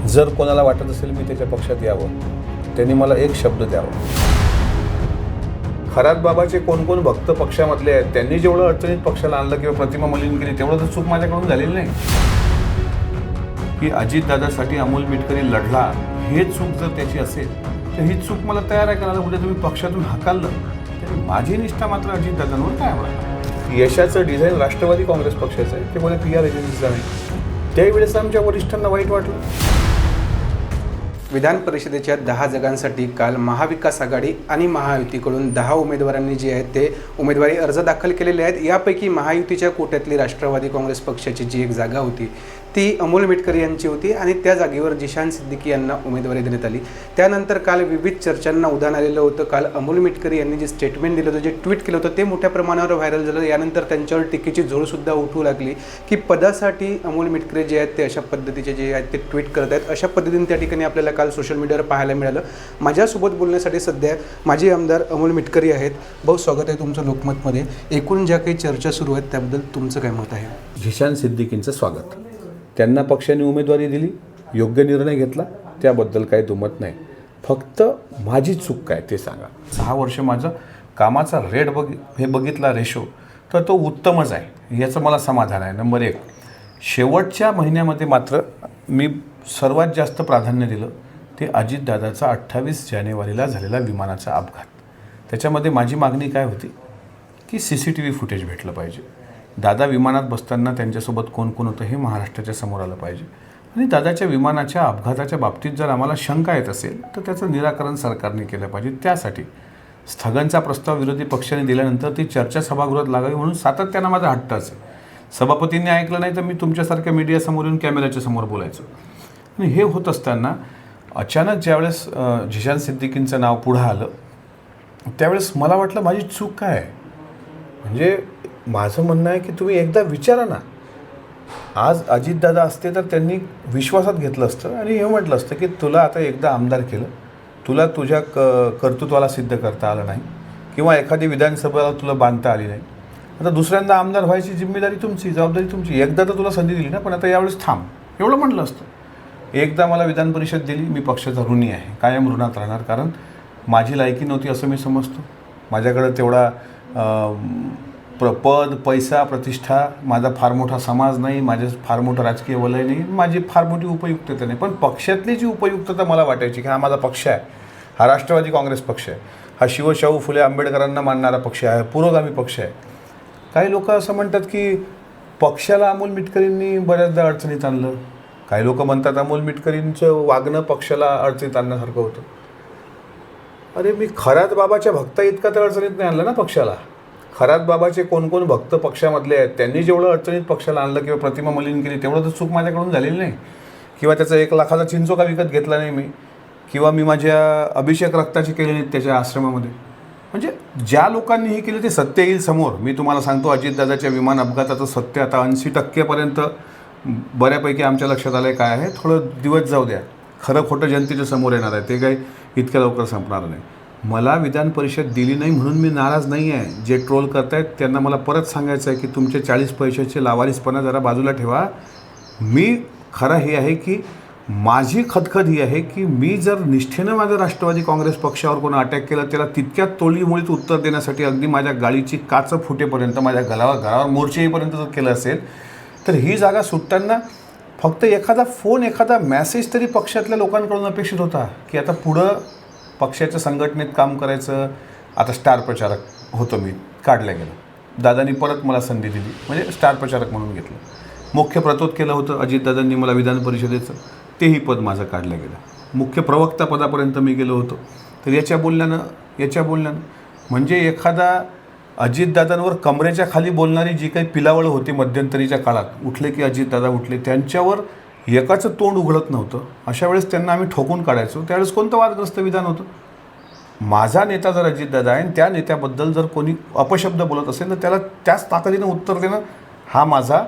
जर कोणाला वाटत असेल मी त्याच्या पक्षात यावं, त्यांनी मला एक शब्द द्यावा. खरात बाबाचे कोण कोण भक्त पक्षामधले आहेत, त्यांनी जेवढं अडचणीत पक्षाला आणलं किंवा प्रतिमा मलिन केली तेवढं तर चूक माझ्याकडून झालेली नाही. की अजितदादासाठी अमोल मिटकरी लढला, हे चूक जर त्याची असेल तर ही चूक मला तयार आहे करायला. उद्या तुम्ही पक्षातून हाकाललं तर माझी निष्ठा मात्र अजितदादांवर काय होणार. यशाचं डिझाईन राष्ट्रवादी काँग्रेस पक्षाचं आहे, ते कोणी PR एजन्सीचं नाही. त्यावेळेस आमच्या वरिष्ठांना वाईट वाटलं. विधान परिषदेच्या 10 जागांसाठी काल महाविकास आघाडी आणि महायुतीकडून 10 उमेदवारांनी जे आहेत ते उमेदवारी अर्ज दाखल केलेले आहेत. यापैकी महायुतीच्या कोट्यातली राष्ट्रवादी काँग्रेस पक्षाची जी एक जागा होती ती अमोल मिटकरी यांची होती आणि त्या जागेवर जिशान सिद्दीकी यांना उमेदवारी देण्यात आली. त्यानंतर काल विविध चर्चांना उधाण आलेलं होतं. काल अमोल मिटकरी यांनी जे स्टेटमेंट दिलं होतं, जे ट्विट केलं होतं ते मोठ्या प्रमाणावर व्हायरल झालं. यानंतर त्यांच्यावर टीकेची झोडसुद्धा उठू लागली की पदासाठी अमोल मिटकरी जे आहेत ते अशा पद्धतीचे जे आहेत ते ट्विट करत आहेत. अशा पद्धतीने त्या ठिकाणी आपल्याला काल सोशल मीडियावर पाहायला मिळालं. माझ्यासोबत बोलण्यासाठी सध्या माजी आमदार अमोल मिटकरी आहेत. बहुत स्वागत आहे तुमचं लोकमतमध्ये. एकूण ज्या काही चर्चा सुरू आहेत त्याबद्दल तुमचं काय मत आहे? जिशान सिद्दीकींचं स्वागत. त्यांना पक्षाने उमेदवारी दिली, योग्य निर्णय घेतला, त्याबद्दल काही दुमत नाही. फक्त माझी चूक काय ते सांगा. 6 वर्ष माझं कामाचा रेट हे बघितला रेशो तर तो उत्तमच आहे, याचं मला समाधान आहे. नंबर 1, शेवटच्या महिन्यामध्ये मात्र मी सर्वात जास्त प्राधान्य दिलं ते अजितदादाचा 28 जानेवारीला झालेला विमानाचा अपघात. त्याच्यामध्ये माझी मागणी काय होती की CCTV फुटेज भेटलं पाहिजे. दादा विमानात बसताना त्यांच्यासोबत कोण कोण होतं हे महाराष्ट्राच्या समोर आलं पाहिजे. आणि दादाच्या विमानाच्या अपघाताच्या बाबतीत जर आम्हाला शंका येत असेल तर त्याचं निराकरण सरकारने केलं पाहिजे. त्यासाठी स्थगनचा प्रस्ताव विरोधी पक्षाने दिल्यानंतर ती चर्चा सभागृहात लागावी म्हणून सातत्यानं माझा हट्ट असेल. सभापतींनी ऐकलं नाही तर मी तुमच्यासारख्या मीडियासमोर येऊन कॅमेऱ्याच्या समोर बोलायचो. आणि हे होत असताना अचानक ज्यावेळेस जिशान सिद्दीकींचं नाव पुढं आलं त्यावेळेस मला वाटलं माझी चूक काय आहे. म्हणजे माझं म्हणणं आहे की तुम्ही एकदा विचारा ना. आज अजितदादा असते तर त्यांनी विश्वासात घेतलं असतं आणि हे म्हटलं असतं की तुला आता एकदा आमदार केलं, तुला तुझ्या कर्तृत्वाला सिद्ध करता आलं नाही किंवा एखादी विधानसभेला तुला बांधता आली नाही, आता दुसऱ्यांदा आमदार व्हायची जिम्मेदारी तुमची, जबाबदारी तुमची. एकदा तर तुला संधी दिली ना, पण आता यावेळेस थांब, एवढं म्हटलं असतं. एकदा मला विधान परिषद दिली, मी पक्षाचा ऋणी आहे, कायम ऋणात राहणार. कारण माझी लायकी नव्हती असं मी समजतो. माझ्याकडं तेवढा पद, पैसा, प्रतिष्ठा, माझा फार मोठा समाज नाही, माझे फार मोठं राजकीय वलय नाही, माझी फार मोठी उपयुक्तता नाही. पण पक्षातली जी उपयुक्तता मला वाटायची की हा माझा पक्ष आहे, हा राष्ट्रवादी काँग्रेस पक्ष आहे, हा शिवशाहू फुले आंबेडकरांना मानणारा पक्ष आहे, पुरोगामी पक्ष आहे. काही लोक असं म्हणतात की पक्षाला अमोल मिटकरींनी बऱ्याचदा अडचणीत आणलं. काही लोक म्हणतात अमोल मिटकरींचं वागणं पक्षाला अडचणीत आणण्यासारखं होतं. अरे मी खरात बाबाच्या भक्ता इतका तर अडचणीत नाही आणलं ना पक्षाला. खरात बाबाचे कोण कोण भक्त पक्षामधले आहेत, त्यांनी जेवढं अडचणीत पक्षाला आणलं किंवा प्रतिमा मलिन केली तेवढं तर चूक माझ्याकडून झालेली नाही. किंवा त्याचा 1 लाखाचा चिंचोका विकत घेतला नाही मी, किंवा मी माझ्या अभिषेक रक्ताची केले नाहीत त्याच्या आश्रमामध्ये. म्हणजे ज्या लोकांनी हे केलं ते सत्य येईल समोर. मी तुम्हाला सांगतो अजितदादाच्या विमान अपघाताचं सत्य आता 80% बऱ्यापैकी आमच्या लक्षात आलं आहे काय आहे. थोडं दिवस जाऊ द्या, खरं खोटं जनतेच्या समोर येणार आहे, ते काही इतक्या लवकर संपणार नाही. मला विधान परिषद दिली नाही म्हणून मी नाराज नाही आहे. जे ट्रोल करतायत त्यांना मला परत सांगायचं आहे की तुमचे 40 पैशाचे लावारिसपणा जरा बाजूला ठेवा. मी खरं हे आहे की माझी खदखद ही आहे की मी जर निष्ठेनं माझं राष्ट्रवादी काँग्रेस पक्षावर कोणी अटॅक केला त्याला तितक्या तोडीमोडीत उत्तर देण्यासाठी अगदी माझ्या गाडीची काच फुटेपर्यंत, माझ्या घरावर मोर्चे येईपर्यंत जर केलं असेल तर ही जागा सुटताना फक्त एखादा फोन, एखादा मॅसेज तरी पक्षातल्या लोकांकडून अपेक्षित होता की आता पुढं पक्षाच्या संघटनेत काम करायचं. आता स्टार प्रचारक होतो मी, काढलं गेलं. दादांनी परत मला संधी दिली, म्हणजे स्टार प्रचारक म्हणून घेतलं. मुख्य प्रतोद केलं होतं अजितदादांनी मला विधान परिषदेचं, तेही पद माझं काढलं गेलं. मुख्य प्रवक्ता पदापर्यंत मी गेलो होतो. तर याच्या बोलण्यानं म्हणजे एखादा अजितदादांवर कमरेच्या खाली बोलणारी जी काही पिलावळ होती मध्यंतरीच्या काळात, उठले की अजितदादा उठले, त्यांच्यावर एकाचं तोंड उघडत नव्हतं. अशा वेळेस त्यांना आम्ही ठोकून काढायचो. त्यावेळेस कोणतं वादग्रस्त विधान होतं? माझा नेता जर अजितदादा आहे आणि त्या नेत्याबद्दल जर कोणी अपशब्द बोलत असेल तर त्याला त्याच ताकदीनं उत्तर देणं हा माझा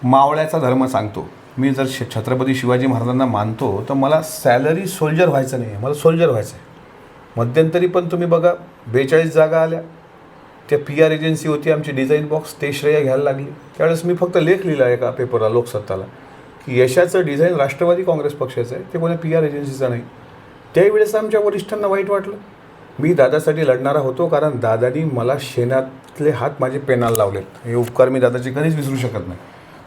मावळ्याचा धर्म सांगतो. मी जर छत्रपती शिवाजी महाराजांना मानतो तर मला सॅलरी सोल्जर व्हायचं नाही आहे, मला सोल्जर व्हायचं आहे. मध्यंतरी पण तुम्ही बघा 42 जागा आल्या, त्या PR एजन्सी होती आमची डिझाईन बॉक्स, ते श्रेय घ्यायला लागली. त्यावेळेस मी फक्त लेख लिहिला एका पेपरला लोकसत्ताला की यशाचं डिझाईन राष्ट्रवादी काँग्रेस पक्षाचं आहे, ते कोणा PR एजन्सीचं नाही. त्यावेळेस आमच्या वरिष्ठांना वाईट वाटलं. मी दादासाठी लढणारा होतो, कारण दादानी मला शेणातले हात माझे पेनाला लावलेत. हे उपकार मी दादाचे कधीच विसरू शकत नाही.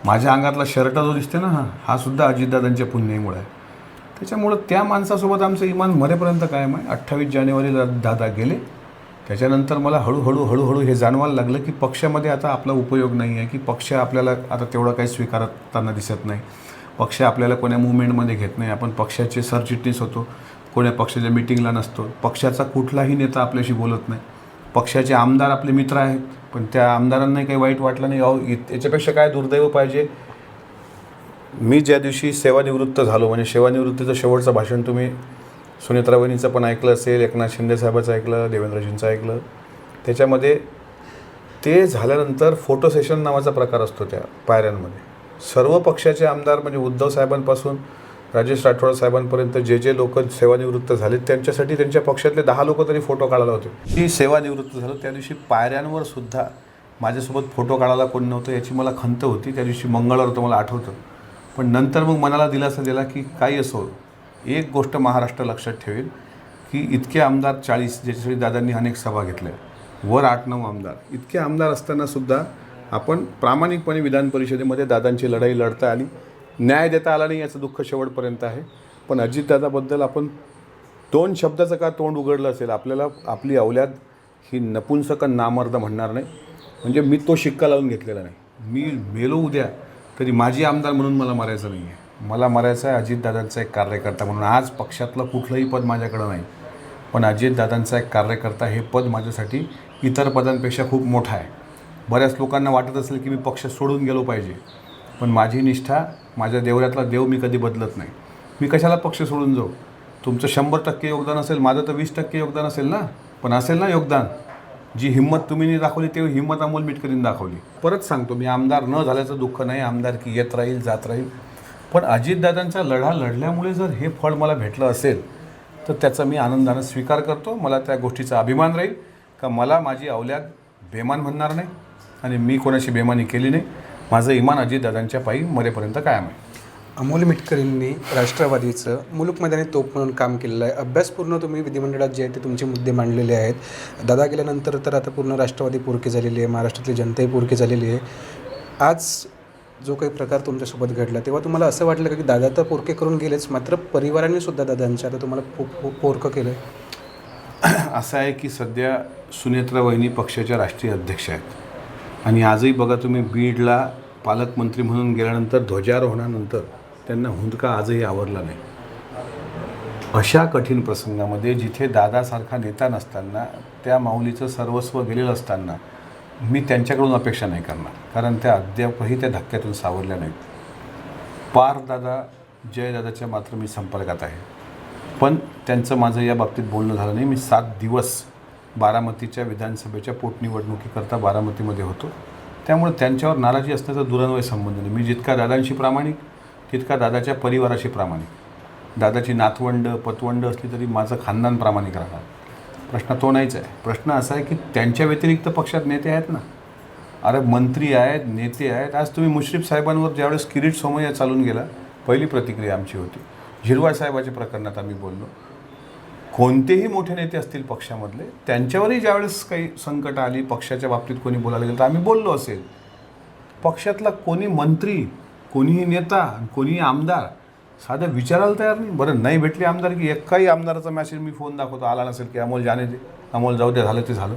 माझ्या अंगातला शर्ट जो दिसते ना, हा सुद्धा अजितदादांच्या पुण्यामुळे आहे. त्याच्यामुळं त्या माणसासोबत आमचं इमान मरेपर्यंत कायम आहे. 28 जानेवारीला दादा गेले. त्याच्यानंतर मला हळूहळू हे जाणवायला लागलं की पक्षामध्ये आता आपला उपयोग नाही आहे, की पक्ष आपल्याला आता तेवढं काही स्वीकारताना दिसत नाही. पक्ष आपल्याला कोण्या मुवमेंटमध्ये घेत नाही. आपण पक्षाचे सरचिटणीस होतो, कोण्या पक्षाच्या मिटिंगला नसतो. पक्षाचा कुठलाही नेता आपल्याशी बोलत नाही. पक्षाचे आमदार आपले मित्र आहेत, पण त्या आमदारांनाही काही वाईट वाटलं नाही. अहो, याच्यापेक्षा काय दुर्दैव पाहिजे. मी ज्या दिवशी सेवानिवृत्त झालो, म्हणजे सेवानिवृत्तीचं शेवटचं भाषण तुम्ही सुनेत्रा वहिनीचं पण ऐकलं असेल, एकनाथ शिंदे साहेबाचं ऐकलं, देवेंद्रजींचं ऐकलं. त्याच्यामध्ये ते झाल्यानंतर फोटो सेशन नावाचा प्रकार असतो त्या पायऱ्यांमध्ये. सर्व पक्षाचे आमदार, म्हणजे उद्धव साहेबांपासून राजेश राठोड साहेबांपर्यंत जे लोक सेवानिवृत्त झाले, त्यांच्यासाठी त्यांच्या पक्षातले 10 लोक तरी फोटो काढायला होते. मी सेवानिवृत्त झालो त्या दिवशी पायऱ्यांवर सुद्धा माझ्यासोबत फोटो काढायला कोण नव्हतं, याची मला खंत होती. त्या दिवशी मंगळवार होतं, मला आठवतं. पण नंतर मग मनाला दिलासा दिला की काही असो, एक गोष्ट महाराष्ट्र लक्षात ठेवेल की इतके आमदार 40, ज्याच्यासाठी दादांनी अनेक सभा घेतल्या, वर 8-9 आमदार, इतके आमदार असतानासुद्धा आपण प्रामाणिकपणे विधान परिषदेमध्ये दादांची लढाई लढता आली. न्याय देता आला नाही, याचं दुःख शेवटपर्यंत आहे. पण अजितदादाबद्दल आपण 2 शब्दाचं का तोंड उघडलं असेल, आपल्याला आपली अवलाद ही नपुंसक नामर्द म्हणणार नाही. म्हणजे मी तो शिक्का लावून घेतलेला नाही. मी मेलो उद्या तरी माझी आमदार म्हणून मला मरायचं नाही आहे. मला मरायचं आहे अजितदादांचा एक कार्यकर्ता म्हणून. आज पक्षातलं कुठलंही पद माझ्याकडं नाही, पण अजितदादांचा एक कार्यकर्ता हे पद माझ्यासाठी इतर पदांपेक्षा खूप मोठं आहे. बऱ्याच लोकांना वाटत असेल की मी पक्ष सोडून गेलो पाहिजे, पण माझी निष्ठा, माझ्या देवऱ्यातला देव मी कधी बदलत नाही. मी कशाला पक्ष सोडून जाऊ. तुमचं 100% योगदान असेल, माझं तर 20% योगदान असेल ना, पण असेल ना योगदान. जी हिंमत तुम्ही नाही दाखवली, ते हिंमत अमोल मिटकरीने दाखवली. परत सांगतो, मी आमदार न झाल्याचं दुःख नाही. आमदारकी येत राहील, जात राहील. पण अजितदादांचा लढा लढल्यामुळे जर हे फळ मला भेटलं असेल, तर त्याचा मी आनंदानं स्वीकार करतो. मला त्या गोष्टीचा अभिमान राहील का मला माझी अवलाद बेमान म्हणणार नाही, आणि मी कोणाशी बेमानी केली नाही. माझं इमान अजितदादांच्या पायी मरेपर्यंत कायम आहे. अमोल मिटकरींनी राष्ट्रवादीचं मुलूक मैदानी तोप म्हणून काम केलेलं आहे. अभ्यासपूर्ण तुम्ही विधिमंडळात जे आहे ते तुमचे मुद्दे मांडलेले आहेत. दादा गेल्यानंतर तर आता पूर्ण राष्ट्रवादी पोरकी झालेली आहे, महाराष्ट्रातली जनताही पोरकी झालेली आहे. आज जो काही प्रकार तुमच्यासोबत घडला, तेव्हा तुम्हाला असं वाटलं का की दादा तर पोरके करून गेलेच, मात्र परिवाराने सुद्धा दादांच्या आता तुम्हाला पोरकं केलं आहे? असं आहे की सध्या सुनेत्रा वहिनी पक्षाच्या राष्ट्रीय अध्यक्ष आहेत, आणि आजही बघा तुम्ही, बीडला पालकमंत्री म्हणून गेल्यानंतर ध्वजारोहणानंतर त्यांना हुंदका आजही आवरला नाही. अशा कठीण प्रसंगामध्ये जिथे दादासारखा नेता नसताना, त्या माऊलीचं सर्वस्व गेलेलं असताना, मी त्यांच्याकडून अपेक्षा नाही करणार, कारण त्या अद्यापही त्या धक्क्यातून सावरल्या नाहीत. पारदादा, जयदादाच्या मात्र मी संपर्कात आहे, पण त्यांचं माझं या बाबतीत बोलणं झालं नाही. मी 7 दिवस बारामतीच्या विधानसभेच्या पोटनिवडणुकीकरता बारामतीमध्ये होतो, त्यामुळे त्यांच्यावर नाराजी असण्याचा दुरन्वय संबंध नाही. मी जितका दादांशी प्रामाणिक, तितका दादाच्या परिवाराशी प्रामाणिक. दादाची नातवंड पतवंड असली तरी माझं खानदान प्रामाणिक राहणार. प्रश्न तो नाहीच आहे. प्रश्न असा आहे की त्यांच्या व्यतिरिक्त पक्षात नेते आहेत ना. अरे मंत्री आहेत, नेते आहेत. आज तुम्ही मुश्रीफ साहेबांवर ज्यावेळेस किरीट सोमय्या चालून गेला, पहिली प्रतिक्रिया आमची होती. झिरवाळ साहेबाच्या प्रकरणात आम्ही बोललो. कोणतेही मोठे नेते असतील पक्षामधले, त्यांच्यावरही ज्यावेळेस काही संकट आली, पक्षाच्या बाबतीत कोणी बोलायला गेलं तर आम्ही बोललो असेल. पक्षातला कोणी मंत्री, कोणीही नेता, कोणीही आमदार साधं विचारायला तयार नाही. बरं, नाही भेटली आमदार की एकाही आमदाराचा मॅसेज मी फोन दाखवतो, आला नसेल की अमोल जाणे दे, अमोल जाऊ दे, झालं ते झालं.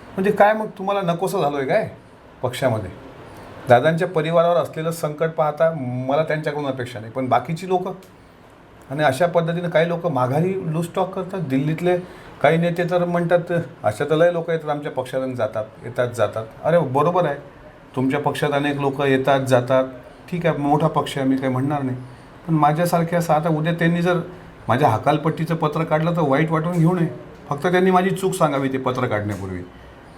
म्हणजे काय मग तुम्हाला नकोसं झालं आहे काय पक्षामध्ये? दादांच्या परिवारावर असलेलं संकट पाहता मला त्यांच्याकडून अपेक्षा नाही, पण बाकीची लोकं, आणि अशा पद्धतीनं काही लोक माघारी लूज टॉक करतात. दिल्लीतले काही नेते तर म्हणतात, अशा तर लय लोक येतात आमच्या पक्षातून, येतात जातात. अरे बरोबर आहे, तुमच्या पक्षात अनेक लोक येतात जातात, ठीक आहे, मोठा पक्ष आहे, मी काही म्हणणार नाही. पण माझ्यासारख्या आता उद्या त्यांनी जर माझ्या हकालपट्टीचं पत्र काढलं तर वाईट वाटून घेऊ नये. फक्त त्यांनी माझी चूक सांगावी ते पत्र काढण्यापूर्वी,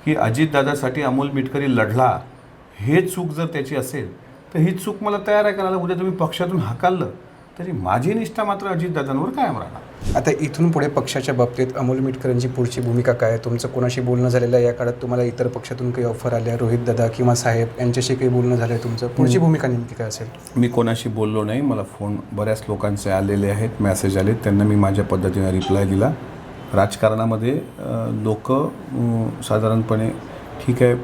की अजितदादासाठी अमोल मिटकरी लढला, हे चूक जर त्याची असेल तर ही चूक मला तयार आहे करायला. उद्या तुम्ही पक्षातून हकाललं तरी माझी निष्ठा मात्र अजितदादांवर कायम राहणार. आता इथून पुढे पक्षाच्या बाबतीत अमोल मिटकरांची पुढची भूमिका काय आहे? तुमचं कोणाशी बोलणं झालेलं आहे या काळात? तुम्हाला इतर पक्षातून काही ऑफर आल्या, रोहित दादा किंवा साहेब यांच्याशी काही बोलणं झालं आहे तुमचं? पुढची भूमिका नेमकी काय असेल? मी कोणाशी बोललो नाही. मला फोन बऱ्याच लोकांचे आलेले आहेत, मेसेज आले, त्यांना मी माझ्या पद्धतीने रिप्लाय दिला. राजकारणामध्ये लोक साधारणपणे ठीक आहे,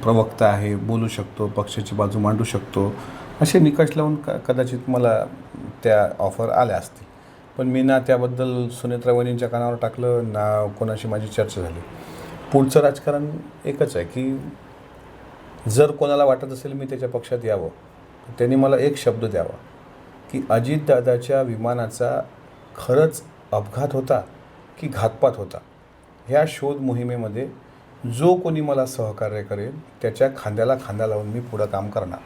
प्रवक्ता आहे, बोलू शकतो, पक्षाची बाजू मांडू शकतो, असे निकष लावून कदाचित मला त्या ऑफर आल्या असतील. पण मी ना त्याबद्दल सुनेत्रा वहिनींच्या कानावर टाकलं ना कोणाशी माझी चर्चा झाली. पुढचं राजकारण एकच आहे की जर कोणाला वाटत असेल मी त्याच्या पक्षात यावं, तर त्यांनी मला एक शब्द द्यावा की अजितदादाच्या विमानाचा खरंच अपघात होता की घातपात होता. ह्या शोध मोहिमेमध्ये जो कोणी मला सहकार्य करेल त्याच्या खांद्याला खांदा लावून मी पुढं काम करणार.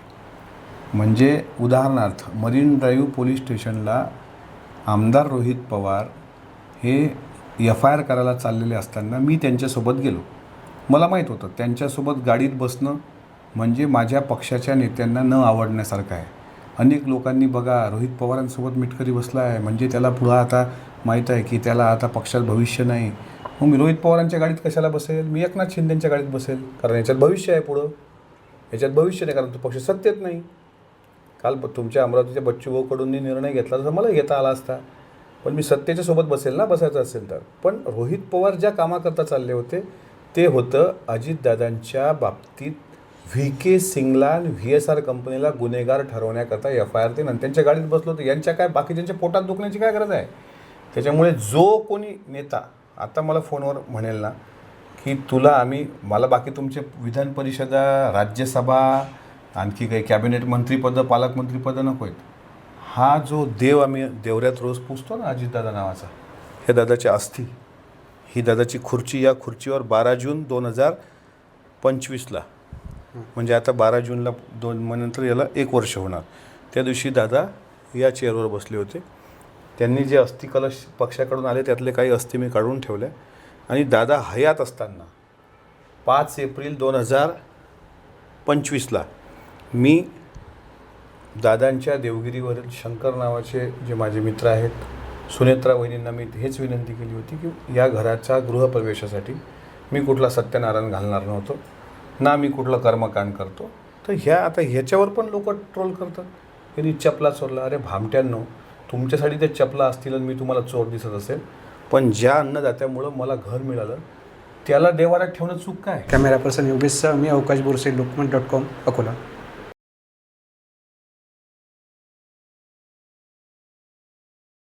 म्हणजे उदाहरणार्थ मरीन ड्राईव्ह पोलीस स्टेशनला आमदार रोहित पवार हे FIR करायला चाललेले असताना मी त्यांच्यासोबत गेलो. मला माहीत होतं त्यांच्यासोबत गाडीत बसणं म्हणजे माझ्या पक्षाच्या नेत्यांना न आवडण्यासारखं आहे. अनेक लोकांनी बघा रोहित पवारांसोबत मिटकरी बसला आहे म्हणजे त्याला पुढं आता माहीत आहे की त्याला आता पक्षात भविष्य नाही. मग मी रोहित पवारांच्या गाडीत कशाला बसेल? मी एकनाथ शिंदेंच्या गाडीत बसेल, कारण याच्यात भविष्य आहे. पुढं याच्यात भविष्य नाही, कारण तो पक्ष सत्तेत नाही. काल तुमच्या अमरावतीच्या बच्चूभाऊकडून निर्णय घेतला तर मला घेता आला असता, पण मी सत्तेच्या सोबत बसेल ना, बसायचं असेल तर. पण रोहित पवार ज्या कामाकरता चालले होते ते होतं अजितदादांच्या बाबतीत VK सिंगला आणि VSR कंपनीला गुन्हेगार ठरवण्याकरता FIR ते त्यांच्या गाडीत बसलो तर यांच्या काय बाकीच्यांच्या पोटात दुखण्याची काय गरज आहे? त्याच्यामुळे जो कोणी नेता आता मला फोनवर म्हणेल ना की मला बाकी तुमचे विधान परिषदा, राज्यसभा, आणखी काही कॅबिनेट मंत्रीपदं, पालकमंत्रीपदं नको आहेत, हा जो देव आम्ही देवऱ्यात रोज पुजतो ना अजितदादा नावाचा, हे दादाची अस्थी, ही दादाची खुर्ची, या खुर्चीवर 12 जून 2025ला म्हणजे आता 12 जूनला 2 महिन्यानंतर याला 1 वर्ष होणार, त्या दिवशी दादा या चेअरवर बसले होते. त्यांनी जे अस्थि कलश पक्षाकडून आले त्यातले काही अस्थि मी काढून ठेवले आणि दादा हयात असताना 5 एप्रिल 2025ला मी दादांच्या देवगिरीवरील शंकर नावाचे जे माझे मित्र आहेत, सुनेत्रा वहिनींना मी हेच विनंती केली होती की या घराच्या गृहप्रवेशासाठी मी कुठला सत्यनारायण घालणार नव्हतो ना मी कुठलं कर्मकांड करतो. तर ह्याच्यावर पण लोक ट्रोल करतात, यांनी चपला चोरला. अरे भामट्यांनो, तुमच्यासाठी ते चपला असतील आणि मी तुम्हाला चोर दिसत असेल, पण ज्या अन्नदात्यामुळं मला घर मिळालं त्याला देवाऱ्यात ठेवणं चूक काय? कॅमेरा पर्सन योगेश, मी अवकाश बोरसे, लोकमत.com, अकोला.